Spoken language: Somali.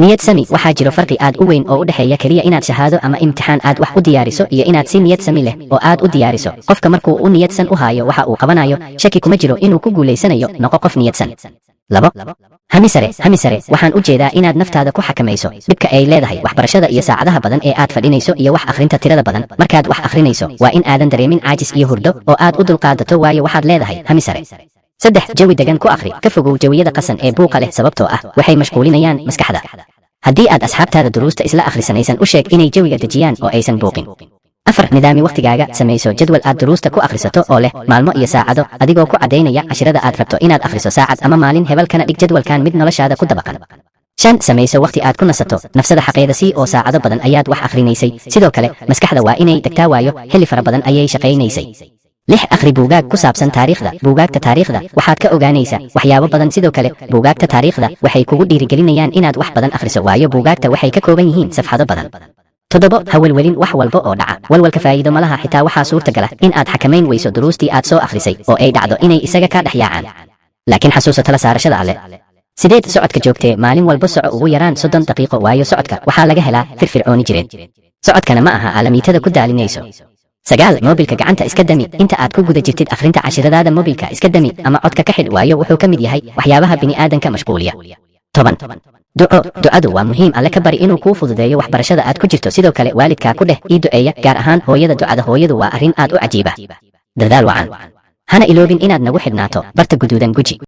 niyad sami waxaa jiro farqi aad u weyn oo u dhexeeya kaliya inaad shahaado ama imtixaan aad wax u diyaariso iyo inaad si niyad sami leh oo aad u diyaariso. Qofka markuu u niyadsan u hayo waxa uu qabanayo, shaki kuma jiro inuu ku guulaysanayo. Noqo qof niyadsan. 2. hami sare waxaan u jeedaa inaad naftaada ku xakamayso dhibka ay leedahay waxbarashada iyo saacadaha badan ee aad fadhinayso iyo wax akhrinta tirada badan. Markaad wax akhrinayso waa in aadan dareemin caajis iyo hurdo oo aad u dulqaadato, waayo waxaad leedahay hami sare. 3. jawi degan ku akhri, ka fogow jawiyada qasan ee buuqa leh sababtoo ah waxay mashquulinayaan maskaxda. haddii aad asxaabtaada duruusta isla akhrisanaysan u sheeg inay jawiga dejiyaan oo aysan buuqin. 4. nidaami waqtigaaga, samayso jadwal aad duruusta ku akhrisato oo leh maalmo iyo saacado adigoo ku caddaynaya cashirada aad rabto inaad akhriso saacad ama maalin hebel, kana dhig jadwalkan mid noloshaada ku dabaqan. 5. samayso waqti aad ku nasato nafsada xaqeeda sii oo saacado badan ayaad wax akhrinaysay, sidoo kale maskaxda waa inay degtaa, waayo xilli fara badan ayay shaqaynaysay. 6. akhri buugaag ku saabsan taariikhda. buugaagta taariikhda waxaad ka ogaanaysaa waxyaabo badan, sidoo kale buugaagta taariikhda waxay kugu dhiirigelinayaan inaad wax badan akhriso, waayo buugaagta waxay ka kooban yihiin safxado badan. 7. ha welwelin wax walba oo dhaca. walwalka faa'iido ma laha, xitaa waxaa suurtagala in aad xakamayn weyso duruustii aad soo akhrisay oo ay dhacdo inay isaga ka dhex yaacaan. laakiin xasuuso tala saarashada alle. 8. socodka joogtee, maalin walba soco ugu yaraan 30 daqiiqo, waayo socodka waxaa laga helaa firfircooni jireed. socodkana ma aha aalamiitada ku daalinayso. 9. moobilka gacanta iska dami inta aad ku guda jirtid akhrinta cashiradaada. moobilka iska dami ama codka ka xidh, waayo wuxuu ka mid yahay waxyaabaha bini'aadanka mashquuliya. 10. ducadu waa muhiim. alle ka bari inuu kuu fududeeyo waxbarashada aad ku jirto, sidoo kale waalidkaa ku dheh ii duceeya, gaar ahaan hooyada. ducada hooyadu waa arrin aad u cajiiba. dadaal wacan. hana iloobin inaad nagu xidhnaato barta guduudan guji.